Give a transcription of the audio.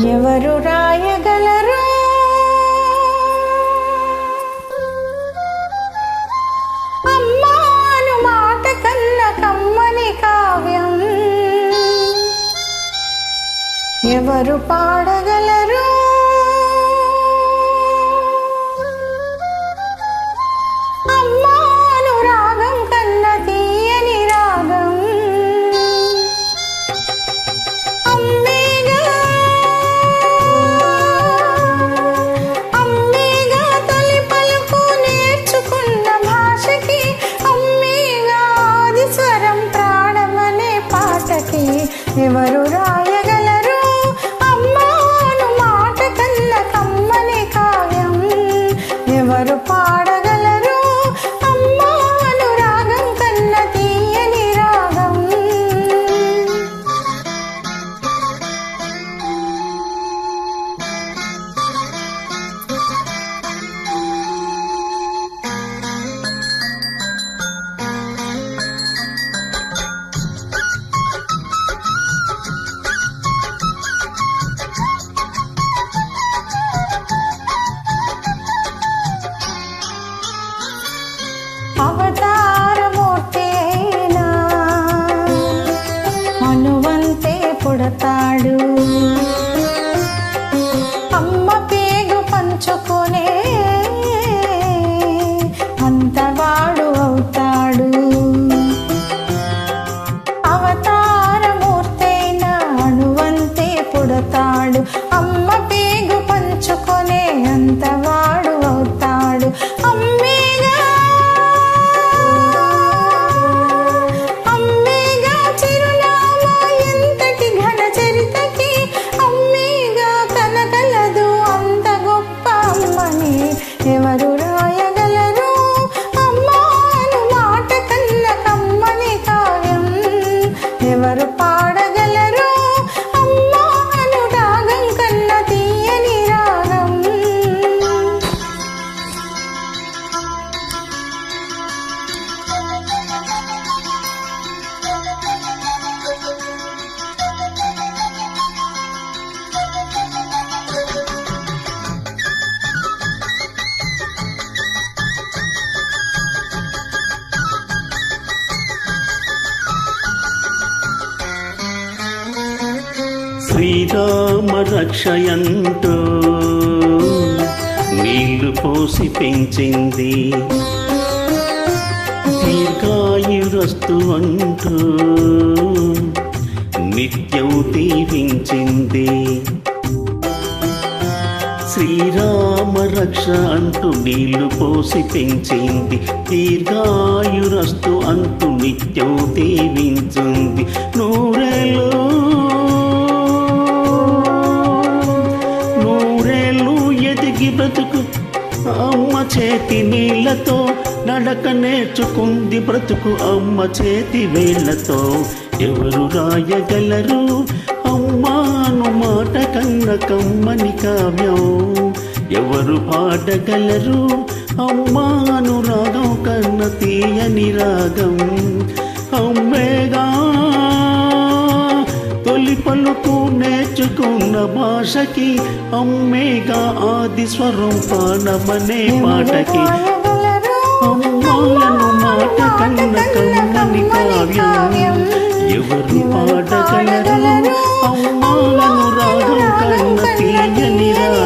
ఎవరు రాయగలరు అమ్మాను మాట కన్న కమ్మని కావ్యం ఎవరు పాడగలరు అమ్మాను రాగం కన్న తీయని రాగం అమ్మేగా తొలి పలుకు నేర్చుకున్న భాషకి అమ్మేగా ఆది స్వరం ప్రాణమనే పాటకి ఎవరు రాయగలరు అమ్మాను మాట కన్న కమ్మని కావ్యం ఎవరు పాడగలరు అమ్మాను రాగం కన్న తీయని రాగం అవతారమూర్తి అయినా అనువంతే పుడతాడు అమ్మ పేగు పంచుకునే అంతవాడు అవుతాడు అవతారమూర్తి అయినా అనువంతే పుడతాడు అమ్మ పేగు పంచుకునే అంతవాడు అవుతాడు అమ్మేగా చిరునామా ఎంతటి ఘన చరితకి అమ్మేగా కనగలదు అంత గొప్ప అమ్మని ఎవరు రాయగలరు అమ్మాను మాట కన్న కమ్మని కావ్యం ఎవరు పాడగలరు అమ్మాను రాగం కన్న తీయని రాగం శ్రీరామ రక్షయంటూ నీళ్లు పోసి పెంచింది దీర్ఘాయురస్తు అంటూ నిత్యం దీవించింది శ్రీరామ రక్ష అంటూ నీళ్లు పోసి పెంచింది దీర్ఘాయురస్తు అంటూ నిత్యం దీవించింది నూరేళ్ళు ఎదిగి బ్రతుకు అమ్మ చేతి నీళ్లతో నడక నేర్చుకుంది బ్రతుకు అమ్మ చేతి వేళ్లతో ఎవరు రాయగలరు అమ్మాను మాట కన్న కమ్మని కావ్యం ఎవరు పాడగలరు అమ్మాను రాగం కన్న తీయని రాగం అమ్మేగా తొలి పలుకు నేర్చుకున్న భాషకి అమ్మేగా ఆది స్వరం ప్రాణమనే పాటకి అమ్మాను మాట కన్న కమ్మని కావ్యం ఎవరు పాడగలరు అమ్మాను రాగం కన్న తీయని రాగం